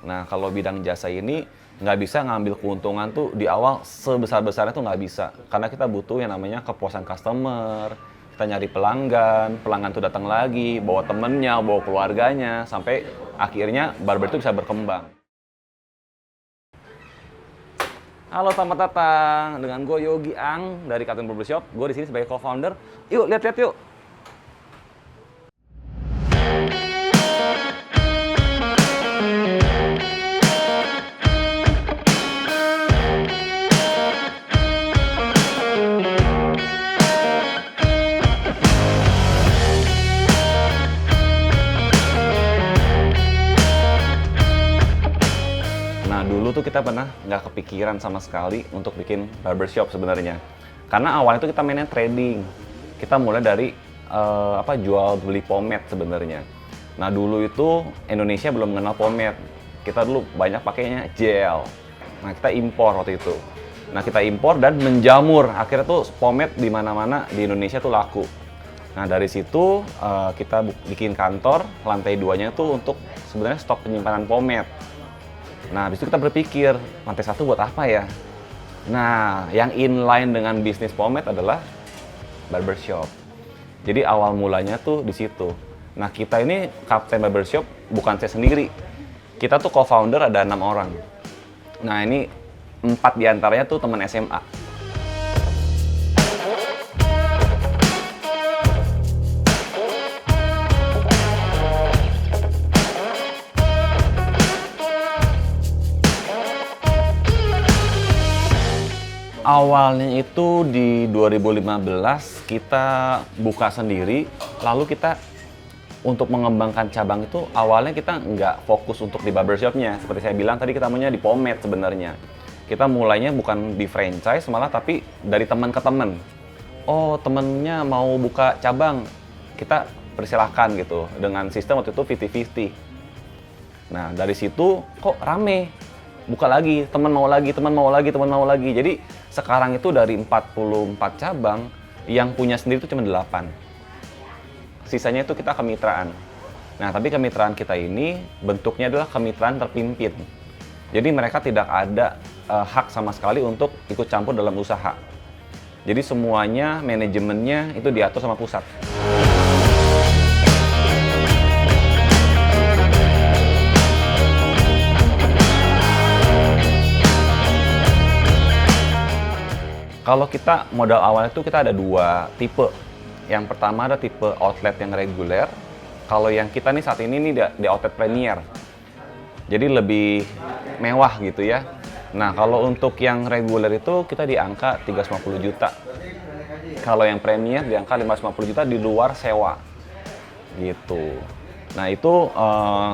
Nah, kalau bidang jasa ini nggak bisa ngambil keuntungan tuh di awal sebesar-besarnya tuh nggak bisa. Karena kita butuh yang namanya kepuasan customer, kita nyari pelanggan, pelanggan tuh datang lagi, bawa temennya, bawa keluarganya, sampai akhirnya barber itu bisa berkembang. Halo, selamat datang dengan gue Yogi Ang dari Cutting Barbershop. Gue di sini sebagai co-founder. Yuk, lihat-lihat yuk. Nah, dulu tuh kita pernah nggak kepikiran sama sekali untuk bikin barbershop sebenarnya. Karena awalnya tuh kita mainnya trading. Kita mulai dari jual beli pomade sebenarnya. Nah, dulu itu Indonesia belum mengenal pomade. Kita dulu banyak pakainya gel. Nah, kita impor waktu itu. Nah, kita impor dan menjamur. Akhirnya tuh pomade di mana-mana di Indonesia tuh laku. Nah, dari situ kita bikin kantor, lantai 2-nya tuh untuk sebenarnya stok penyimpanan pomade. Nah, habis itu kita berpikir, lantai 1 buat apa ya? Nah, yang inline dengan bisnis pomade adalah barbershop. Jadi awal mulanya tuh di situ. Nah, kita ini Kapten Barbershop bukan saya sendiri. Kita tuh co-founder ada 6 orang. Nah, ini 4 diantaranya tuh teman SMA. Awalnya itu di 2015 kita buka sendiri, lalu kita untuk mengembangkan cabang itu awalnya kita nggak fokus untuk di barbershopnya. Seperti saya bilang tadi kita maunya di pomade sebenarnya. Kita mulainya bukan di franchise malah tapi dari teman ke teman. Oh, temennya mau buka cabang, kita persilahkan gitu dengan sistem waktu itu 50-50. Nah, dari situ kok rame. Buka lagi, teman mau lagi, teman mau lagi, teman mau lagi. Jadi sekarang itu dari 44 cabang, yang punya sendiri itu cuma 8. Sisanya itu kita kemitraan. Nah, tapi kemitraan kita ini bentuknya adalah kemitraan terpimpin. Jadi mereka tidak ada hak sama sekali untuk ikut campur dalam usaha. Jadi semuanya, manajemennya itu diatur sama pusat. Kalau kita modal awalnya itu kita ada 2 tipe. Yang pertama ada tipe outlet yang reguler. Kalau yang kita nih saat ini nih di outlet premier. Jadi lebih mewah gitu ya. Nah, kalau untuk yang reguler itu kita di angka 350 juta. Kalau yang premier di angka 550 juta di luar sewa. Gitu. Nah, itu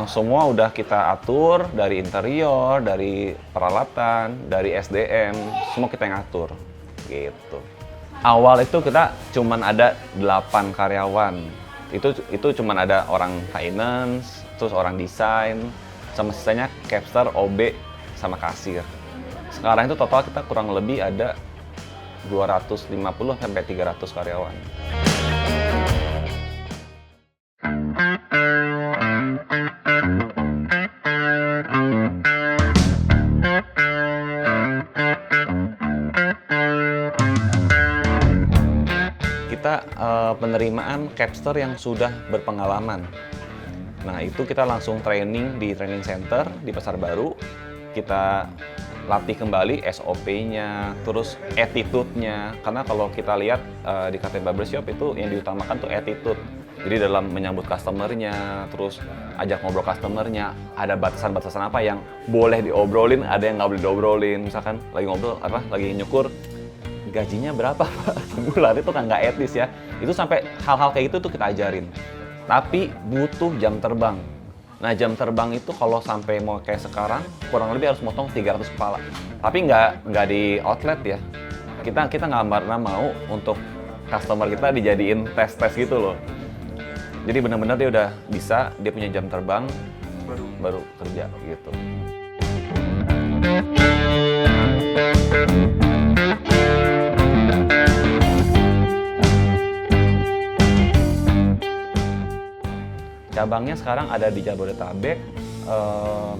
semua udah kita atur dari interior, dari peralatan, dari SDM, semua kita yang atur. Gitu. Awal itu kita cuman ada 8 karyawan. Itu cuman ada orang finance, terus orang desain, sama sisanya capster, OB, sama kasir. Sekarang itu total kita kurang lebih ada 250 sampai 300 karyawan. Kita penerimaan capster yang sudah berpengalaman. Nah, itu kita langsung training di training center di Pasar Baru. Kita latih kembali SOP-nya, terus attitude-nya. Karena kalau kita lihat di Cutting Barbershop itu yang diutamakan tuh attitude. Jadi dalam menyambut customer-nya, terus ajak ngobrol customer-nya, ada batasan-batasan apa yang boleh diobrolin, ada yang nggak boleh diobrolin. Misalkan lagi ngobrol, lagi nyukur, gajinya berapa Pak sebulan, itu kan nggak etis ya. Itu sampai hal-hal kayak gitu tuh kita ajarin. Tapi butuh jam terbang. Nah, jam terbang itu kalau sampai mau kayak sekarang kurang lebih harus motong 300 kepala. Tapi nggak di outlet ya. Kita nggak pernah mau untuk customer kita dijadiin tes gitu loh. Jadi benar-benar dia udah bisa, dia punya jam terbang baru kerja gitu. Cabangnya sekarang ada di Jabodetabek,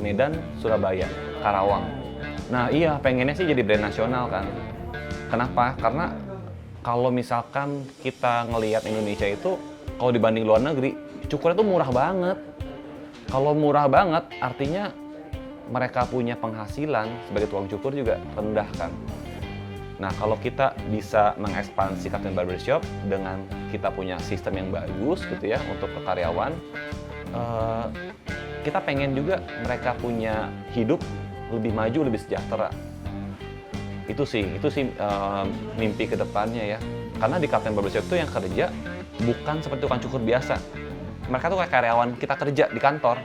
Medan, Surabaya, Karawang. Nah iya, pengennya sih jadi brand nasional kan. Kenapa? Karena kalau misalkan kita ngelihat Indonesia itu, kalau dibanding luar negeri, cukurnya tuh murah banget. Kalau murah banget, artinya mereka punya penghasilan sebagai tukang cukur juga rendah kan. Nah, kalau kita bisa mengekspansi Captain Barbershop dengan kita punya sistem yang bagus gitu ya untuk ke karyawan, kita pengen juga mereka punya hidup lebih maju, lebih sejahtera. Itu sih mimpi kedepannya ya. Karena di Captain Barbershop itu yang kerja bukan seperti tukang cukur biasa. Mereka tuh kayak karyawan kita kerja di kantor.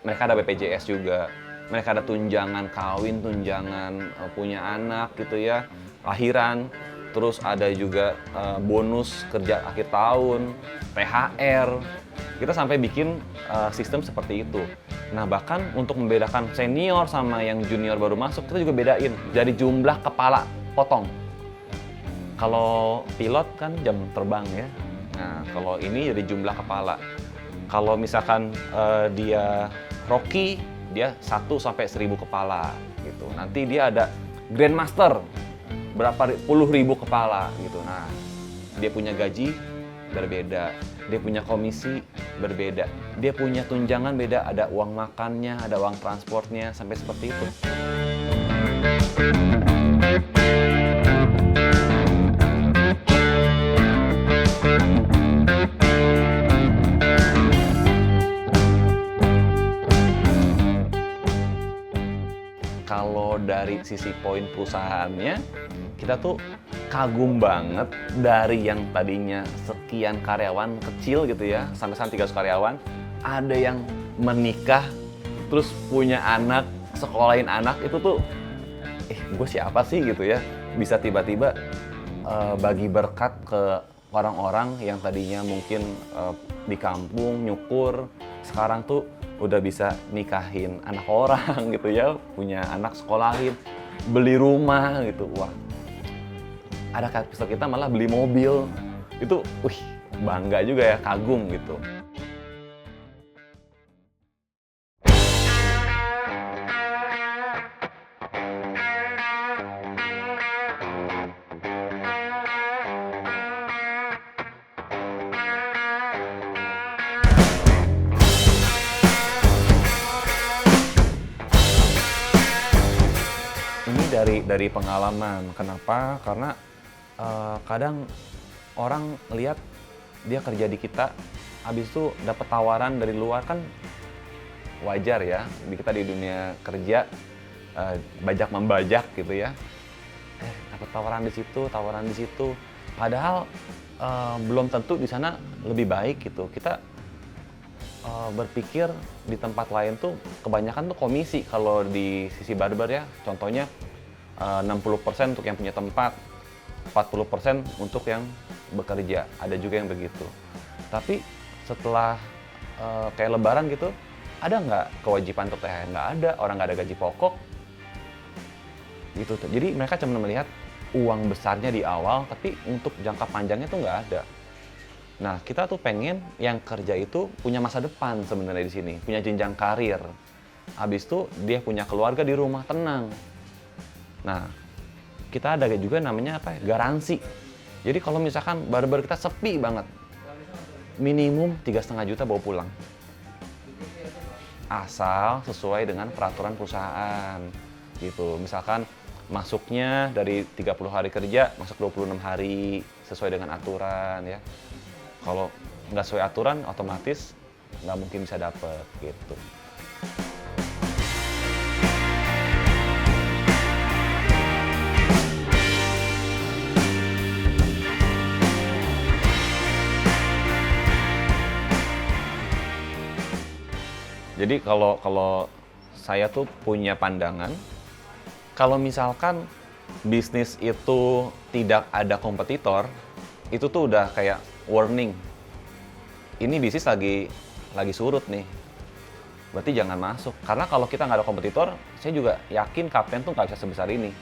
Mereka ada BPJS juga. Mereka ada tunjangan kawin, tunjangan punya anak gitu ya, lahiran. Terus ada juga bonus kerja akhir tahun, THR. Kita sampai bikin sistem seperti itu. Nah bahkan untuk membedakan senior sama yang junior baru masuk, kita juga bedain dari jumlah kepala potong. Kalau pilot kan jam terbang ya. Nah kalau ini dari jumlah kepala. Kalau misalkan dia Rocky, dia 1 sampai 1000 kepala gitu. Nanti dia ada Grandmaster, berapa puluh ribu kepala gitu. Nah, dia punya gaji berbeda, dia punya komisi berbeda, dia punya tunjangan beda, ada uang makannya, ada uang transportnya, sampai seperti itu. Kalau dari sisi poin perusahaannya, kita tuh kagum banget dari yang tadinya sekian karyawan kecil gitu ya, sampai 300 karyawan, ada yang menikah, terus punya anak, sekolahin anak, itu tuh, gue siapa sih gitu ya, bisa tiba-tiba bagi berkat ke orang-orang yang tadinya mungkin di kampung nyukur, sekarang tuh udah bisa nikahin anak orang gitu ya, punya anak sekolahin, beli rumah gitu. Wah, ada investor kita malah beli mobil. Itu bangga juga ya, kagum gitu. Ini dari pengalaman. Kenapa? Karena kadang orang lihat dia kerja di kita, habis itu dapat tawaran dari luar, kan wajar ya. Kita di dunia kerja bajak membajak gitu ya. Dapat tawaran di situ. Padahal belum tentu di sana lebih baik gitu. Kita berpikir di tempat lain tuh kebanyakan tuh komisi kalau di sisi barber ya. Contohnya 60% untuk yang punya tempat, 40% untuk yang bekerja. Ada juga yang begitu. Tapi setelah kayak lebaran gitu, ada nggak kewajiban untuk THR? Nggak ada, orang nggak ada gaji pokok. Gitu. Jadi mereka cuma melihat uang besarnya di awal, tapi untuk jangka panjangnya tuh nggak ada. Nah, kita tuh pengen yang kerja itu punya masa depan sebenarnya di sini, punya jenjang karir. Habis itu dia punya keluarga di rumah, tenang. Nah, kita ada juga namanya garansi. Jadi kalau misalkan barber kita sepi banget, minimum 3,5 juta bawa pulang. Asal sesuai dengan peraturan perusahaan. Gitu. Misalkan masuknya dari 30 hari kerja, masuk 26 hari sesuai dengan aturan ya. Kalau nggak sesuai aturan, otomatis nggak mungkin bisa dapet gitu. Jadi kalau saya tuh punya pandangan, kalau misalkan bisnis itu tidak ada kompetitor, itu tuh udah kayak warning. Ini bisnis lagi surut nih. Berarti jangan masuk. Karena kalau kita nggak ada kompetitor, saya juga yakin Captain tuh nggak bisa sebesar ini.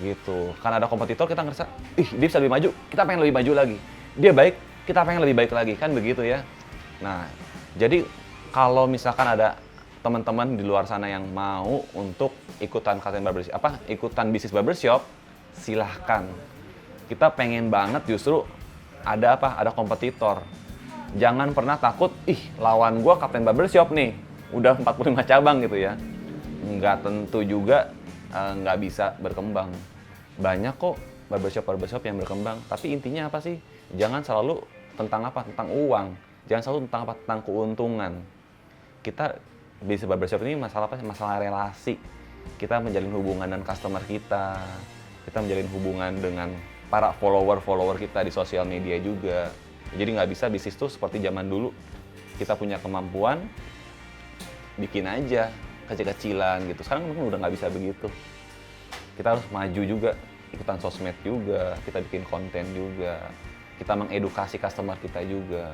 Gitu. Karena ada kompetitor, kita ngerasa, dia bisa lebih maju, kita pengen lebih maju lagi. Dia baik, kita pengen lebih baik lagi. Kan begitu ya. Nah, jadi kalau misalkan ada teman-teman di luar sana yang mau untuk ikutan ikutan bisnis barbershop, silahkan. Kita pengen banget justru ada kompetitor. Jangan pernah takut, lawan gua kapten barbershop nih, udah 45 cabang gitu ya. Nggak tentu juga nggak bisa berkembang. Banyak kok barbershop yang berkembang, tapi intinya apa sih? Jangan selalu tentang uang. Jangan selalu tentang keuntungan. Kita bisnis barbershop ini masalah relasi. Kita menjalin hubungan dengan customer kita menjalin hubungan dengan para follower kita di sosial media juga. Jadi nggak bisa bisnis tuh seperti zaman dulu. Kita punya kemampuan, bikin aja kecil-kecilan gitu. Sekarang mungkin udah nggak bisa begitu. Kita harus maju juga, ikutan sosmed juga, kita bikin konten juga, kita mengedukasi customer kita juga.